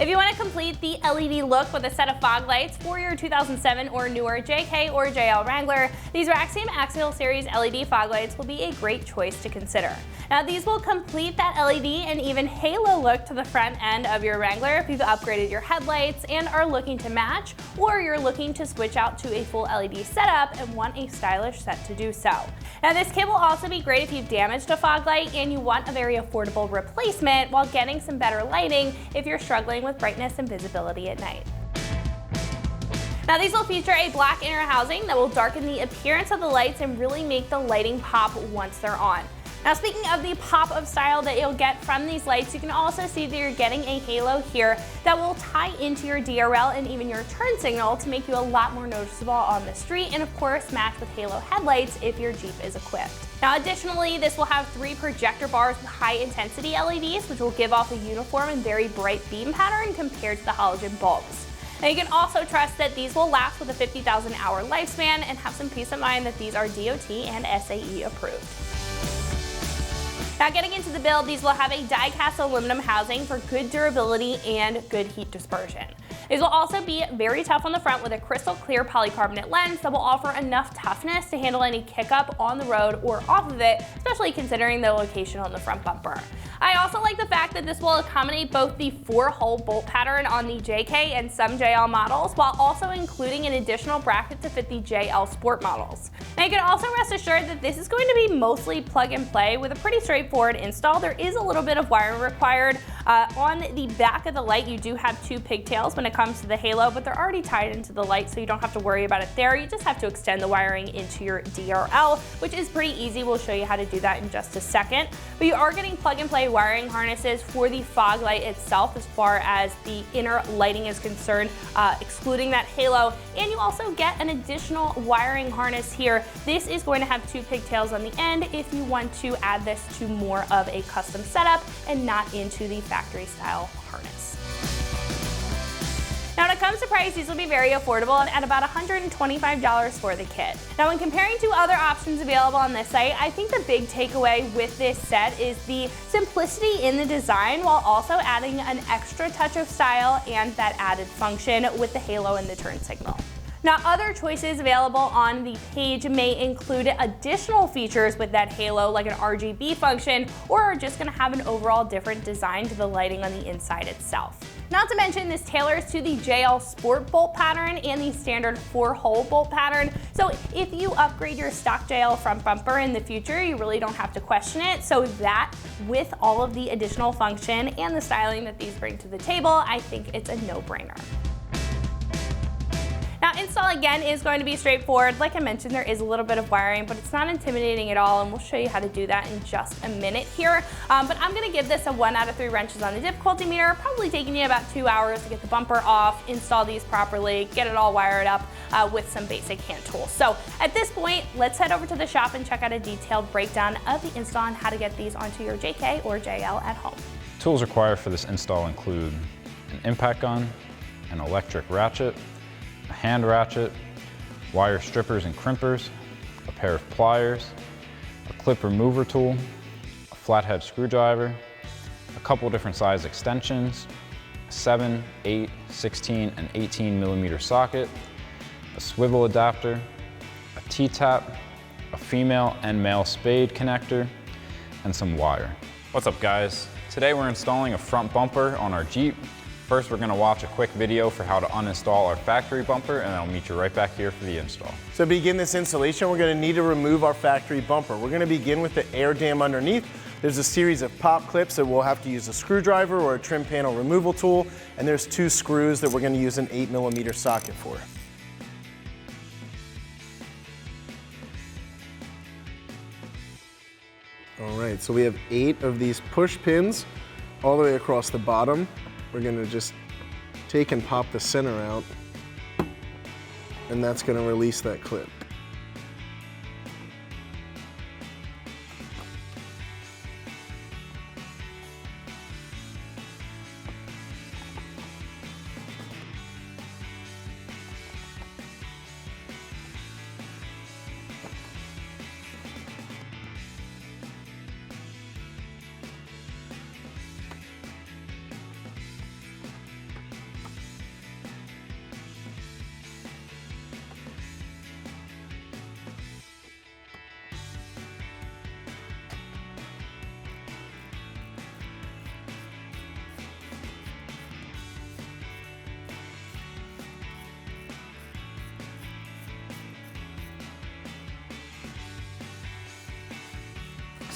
If you want to complete the LED look with a set of fog lights for your 2007 or newer JK or JL Wrangler, these Raxium Axial Series LED fog lights will be a great choice to consider. Now these will complete that LED and even halo look to the front end of your Wrangler if you've upgraded your headlights and are looking to match, or you're looking to switch out to a full LED setup and want a stylish set to do so. Now this kit will also be great if you've damaged a fog light and you want a very affordable replacement while getting some better lighting if you're struggling with brightness and visibility at night. Now these will feature a black inner housing that will darken the appearance of the lights and really make the lighting pop once they're on. Now speaking of the pop of style that you'll get from these lights, you can also see that you're getting a halo here that will tie into your DRL and even your turn signal to make you a lot more noticeable on the street, and of course match with halo headlights if your Jeep is equipped. Now additionally, this will have 3 projector bars with high intensity LEDs, which will give off a uniform and very bright beam pattern compared to the halogen bulbs. Now you can also trust that these will last with a 50,000 hour lifespan and have some peace of mind that these are DOT and SAE approved. Now getting into the build, these will have a die-cast aluminum housing for good durability and good heat dispersion. These will also be very tough on the front with a crystal clear polycarbonate lens that will offer enough toughness to handle any kick-up on the road or off of it, especially considering the location on the front bumper. I also like the fact that this will accommodate both the 4-hole bolt pattern on the JK and some JL models, while also including an additional bracket to fit the JL Sport models. Now you can also rest assured that this is going to be mostly plug and play with a pretty straightforward install. There is a little bit of wiring required. On the back of the light, you do have 2 pigtails when it comes to the halo, but they're already tied into the light, so you don't have to worry about it there. You just have to extend the wiring into your DRL, which is pretty easy. We'll show you how to do that in just a second. But you are getting plug and play wiring harnesses for the fog light itself as far as the inner lighting is concerned, excluding that halo. And you also get an additional wiring harness here. This is going to have 2 pigtails on the end if you want to add this to more of a custom setup and not into the factory style harness. Now when it comes to price, these will be very affordable at about $125 for the kit. Now when comparing to other options available on this site, I think the big takeaway with this set is the simplicity in the design while also adding an extra touch of style and that added function with the halo and the turn signal. Now other choices available on the page may include additional features with that halo like an RGB function, or are just going to have an overall different design to the lighting on the inside itself. Not to mention this tailors to the JL Sport bolt pattern and the standard 4-hole bolt pattern, so if you upgrade your stock JL front bumper in the future, you really don't have to question it. So that, with all of the additional function and the styling that these bring to the table, I think it's a no-brainer. Now install again is going to be straightforward. Like I mentioned, there is a little bit of wiring, but it's not intimidating at all, and we'll show you how to do that in just a minute here. But I'm going to give this a 1 out of 3 wrenches on the difficulty meter, probably taking you about 2 hours to get the bumper off, install these properly, get it all wired up with some basic hand tools. So at this point, let's head over to the shop and check out a detailed breakdown of the install and how to get these onto your JK or JL at home. Tools required for this install include an impact gun, an electric ratchet, a hand ratchet, wire strippers and crimpers, a pair of pliers, a clip remover tool, a flathead screwdriver, a couple different size extensions, a 7, 8, 16, and 18 millimeter socket, a swivel adapter, a T-tap, a female and male spade connector, and some wire. What's up guys? Today we're installing a front bumper on our Jeep. First, we're going to watch a quick video for how to uninstall our factory bumper, and I'll meet you right back here for the install. So to begin this installation, we're going to need to remove our factory bumper. We're going to begin with the air dam underneath. There's a series of pop clips that we'll have to use a screwdriver or a trim panel removal tool, and there's 2 screws that we're going to use an 8 millimeter socket for. All right, so we have 8 of these push pins all the way across the bottom. We're going to just take and pop the center out, and that's going to release that clip.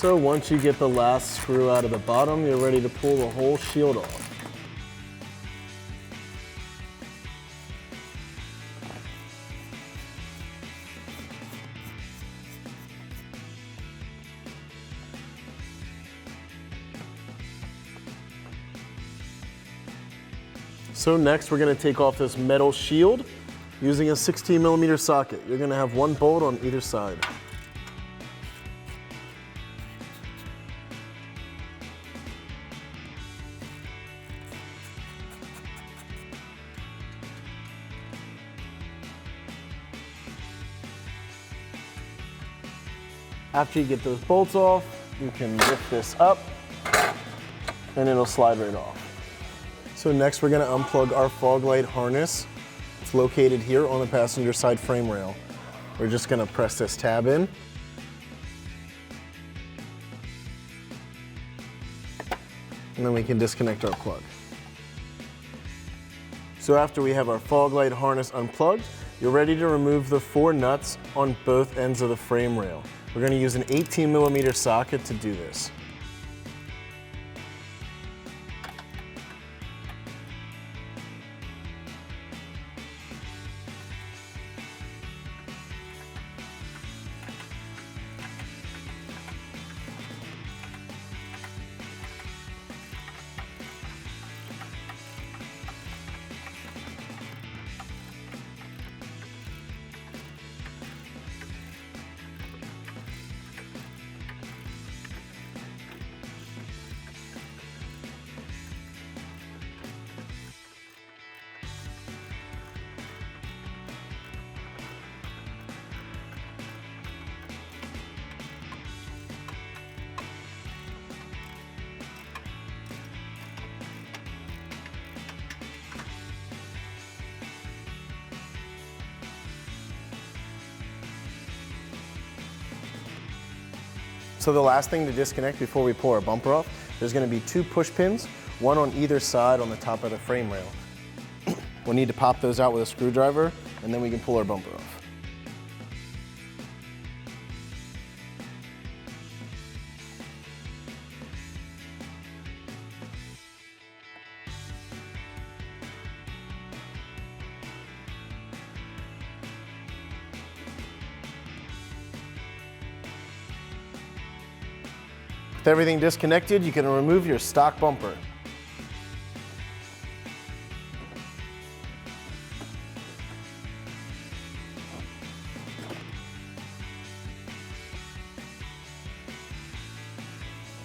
So once you get the last screw out of the bottom, you're ready to pull the whole shield off. So next we're going to take off this metal shield using a 16mm socket. You're going to have one bolt on either side. After you get those bolts off, you can lift this up and it'll slide right off. So next we're going to unplug our fog light harness. It's located here on the passenger side frame rail. We're just going to press this tab in. And then we can disconnect our plug. So after we have our fog light harness unplugged, you're ready to remove the 4 nuts on both ends of the frame rail. We're going to use an 18mm socket to do this. So the last thing to disconnect before we pull our bumper off, there's going to be 2 push pins, one on either side on the top of the frame rail. We'll need to pop those out with a screwdriver, and then we can pull our bumper off. With everything disconnected, you can remove your stock bumper.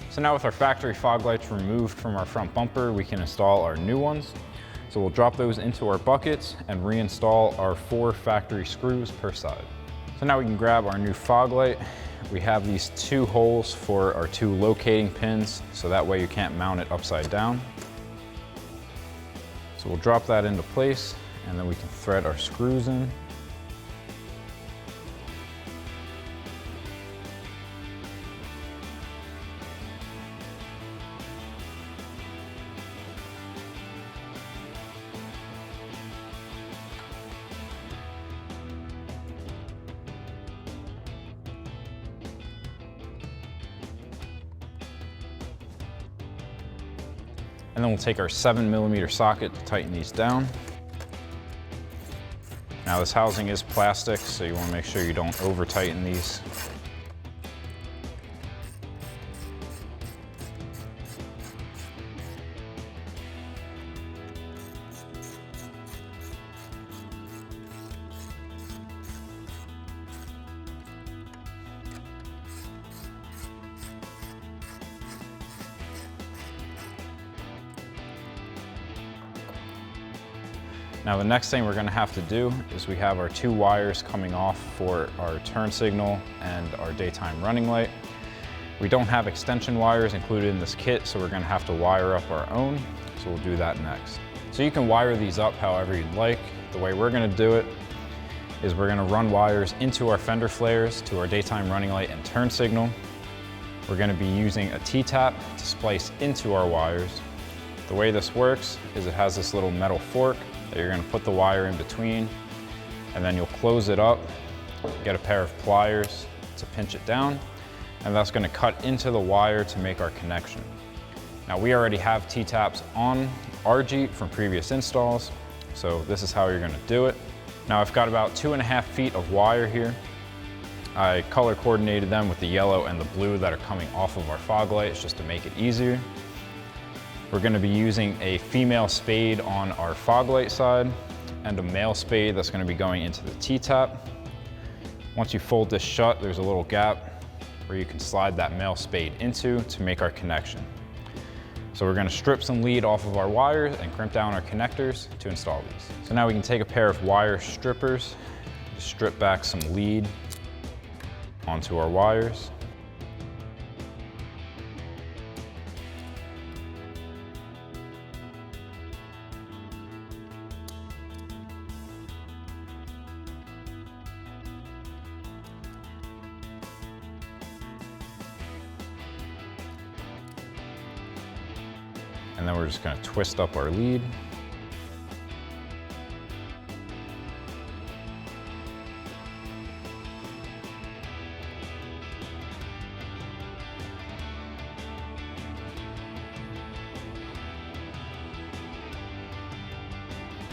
So now with our factory fog lights removed from our front bumper, we can install our new ones. So we'll drop those into our buckets and reinstall our 4 factory screws per side. So now we can grab our new fog light. We have these 2 holes for our 2 locating pins, so that way you can't mount it upside down. So we'll drop that into place, and then we can thread our screws in. And then we'll take our 7mm socket to tighten these down. Now this housing is plastic, so you want to make sure you don't over tighten these. Now the next thing we're going to have to do is we have our 2 wires coming off for our turn signal and our daytime running light. We don't have extension wires included in this kit, so we're going to have to wire up our own, so we'll do that next. So you can wire these up however you'd like. The way we're going to do it is we're going to run wires into our fender flares to our daytime running light and turn signal. We're going to be using a T-tap to splice into our wires. The way this works is it has this little metal fork that you're going to put the wire in between, and then you'll close it up, get a pair of pliers to pinch it down, and that's gonna cut into the wire to make our connection. Now we already have T-taps on our Jeep from previous installs, so this is how you're gonna do it. Now I've got about 2.5 feet of wire here. I color coordinated them with the yellow and the blue that are coming off of our fog lights just to make it easier. We're gonna be using a female spade on our fog light side and a male spade that's gonna be going into the T-tap. Once you fold this shut, there's a little gap where you can slide that male spade into to make our connection. So we're gonna strip some lead off of our wires and crimp down our connectors to install these. So now we can take a pair of wire strippers, strip back some lead onto our wires. And then we're just gonna twist up our lead.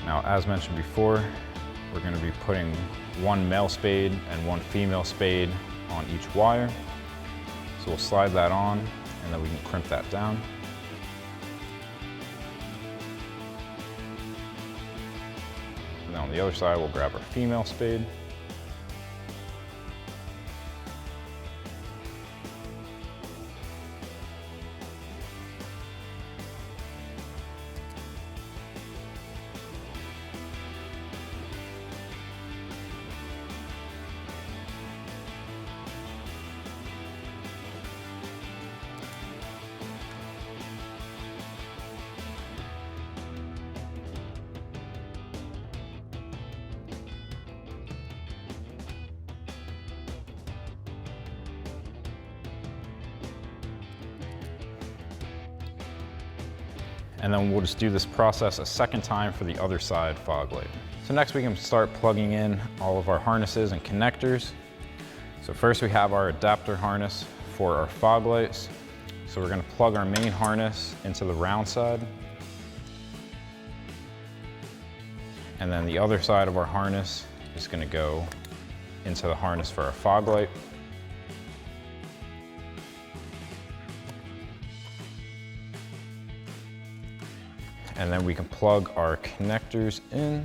Now, as mentioned before, we're gonna be putting one male spade and one female spade on each wire. So we'll slide that on, and then we can crimp that down. And then on the other side, we'll grab our female spade. And then we'll just do this process a second time for the other side fog light. So next we can start plugging in all of our harnesses and connectors. So first we have our adapter harness for our fog lights. So we're gonna plug our main harness into the round side. And then the other side of our harness is gonna go into the harness for our fog light. And then we can plug our connectors in,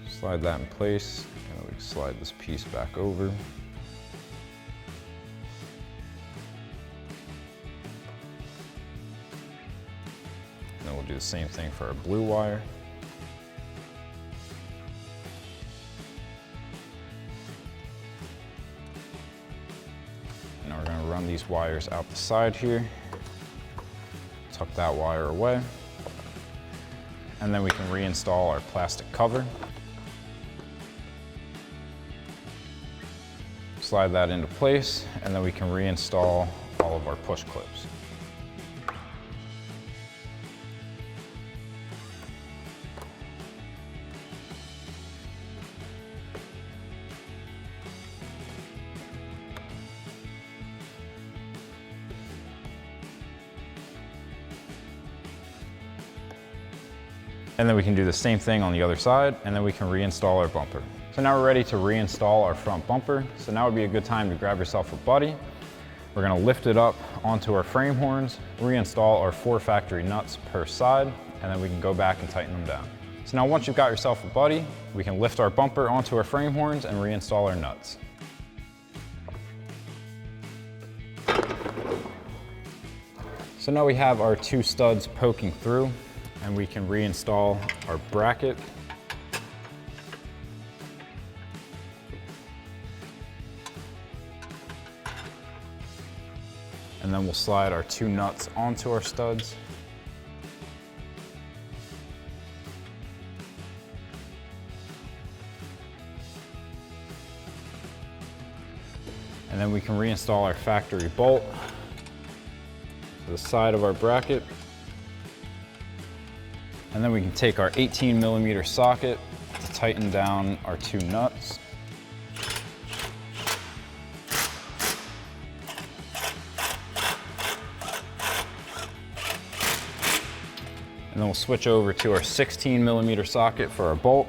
slide that in place, and then we can slide this piece back over. And then we'll do the same thing for our blue wire. Now we're going to run these wires out the side here. Tuck that wire away. And then we can reinstall our plastic cover. Slide that into place, and then we can reinstall all of our push clips. And then we can do the same thing on the other side, and then we can reinstall our bumper. So now we're ready to reinstall our front bumper. So now would be a good time to grab yourself a buddy. We're gonna lift it up onto our frame horns, reinstall our 4 factory nuts per side, and then we can go back and tighten them down. So now once you've got yourself a buddy, we can lift our bumper onto our frame horns and reinstall our nuts. So now we have our 2 studs poking through, and we can reinstall our bracket. And then we'll slide our 2 nuts onto our studs. And then we can reinstall our factory bolt to the side of our bracket. And then we can take our 18mm socket to tighten down our 2 nuts. then we'll switch over to our 16mm socket for our bolt.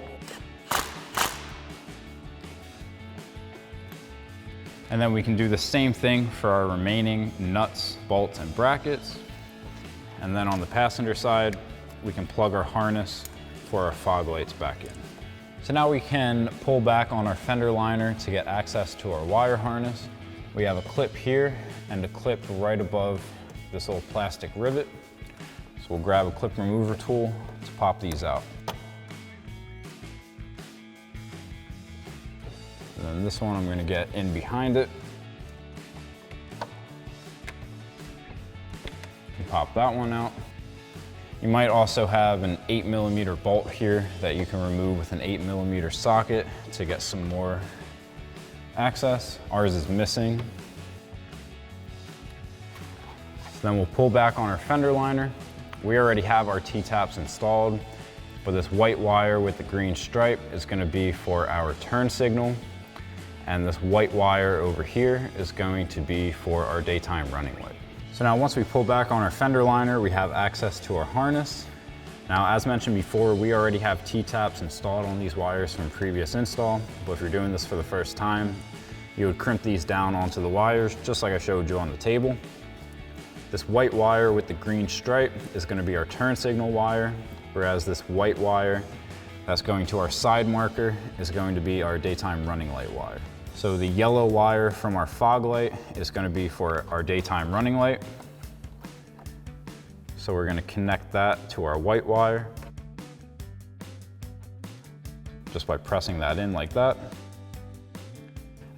And then we can do the same thing for our remaining nuts, bolts, and brackets. And then on the passenger side, we can plug our harness for our fog lights back in. So now we can pull back on our fender liner to get access to our wire harness. We have a clip here and a clip right above this little plastic rivet. So we'll grab a clip remover tool to pop these out. And then this one I'm going to get in behind it. And pop that one out. You might also have an 8mm bolt here that you can remove with an 8mm socket to get some more access. Ours is missing. So then we'll pull back on our fender liner. We already have our T-taps installed, but this white wire with the green stripe is going to be for our turn signal, and this white wire over here is going to be for our daytime running light. So now once we pull back on our fender liner, we have access to our harness. Now, as mentioned before, we already have T-taps installed on these wires from previous install, but if you're doing this for the first time, you would crimp these down onto the wires, just like I showed you on the table. This white wire with the green stripe is going to be our turn signal wire, whereas this white wire that's going to our side marker is going to be our daytime running light wire. So the yellow wire from our fog light is going to be for our daytime running light. So we're going to connect that to our white wire just by pressing that in like that.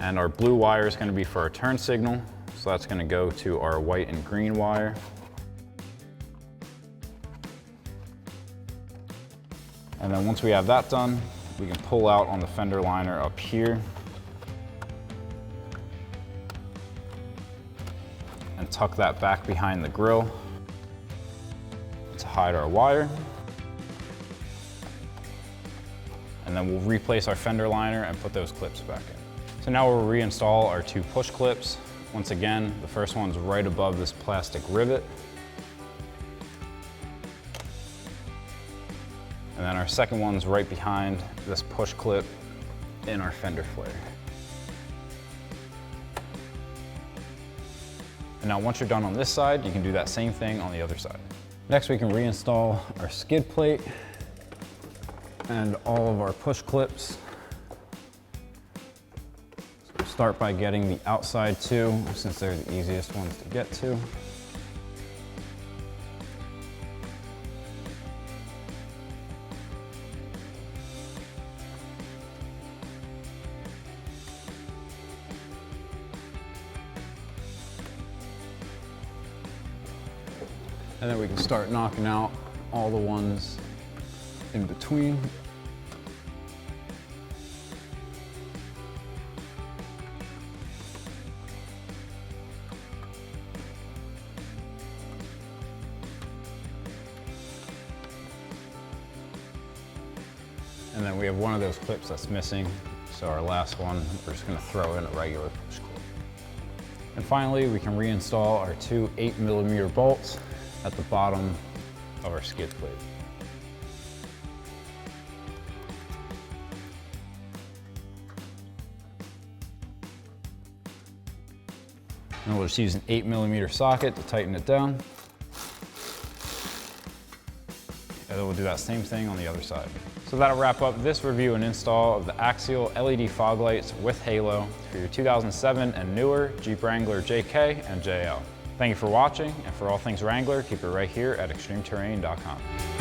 And our blue wire is going to be for our turn signal. So that's going to go to our white and green wire. And then once we have that done, we can pull out on the fender liner up here and tuck that back behind the grill to hide our wire. And then we'll replace our fender liner and put those clips back in. So now we'll reinstall our two push clips. Once again, the first one's right above this plastic rivet. And then our second one's right behind this push clip in our fender flare. And now once you're done on this side, you can do that same thing on the other side. Next, we can reinstall our skid plate and all of our push clips. So we'll start by getting the outside two, since they're the easiest ones to get to. And then we can start knocking out all the ones in between. And then we have one of those clips that's missing. So our last one, we're just gonna throw in a regular push clip. And finally, we can reinstall our two 8mm bolts at the bottom of our skid plate. And we'll just use an 8mm socket to tighten it down. And then we'll do that same thing on the other side. So that'll wrap up this review and install of the Axial LED fog lights with halo for your 2007 and newer Jeep Wrangler JK and JL. Thank you for watching, and for all things Wrangler, keep it right here at extremeterrain.com.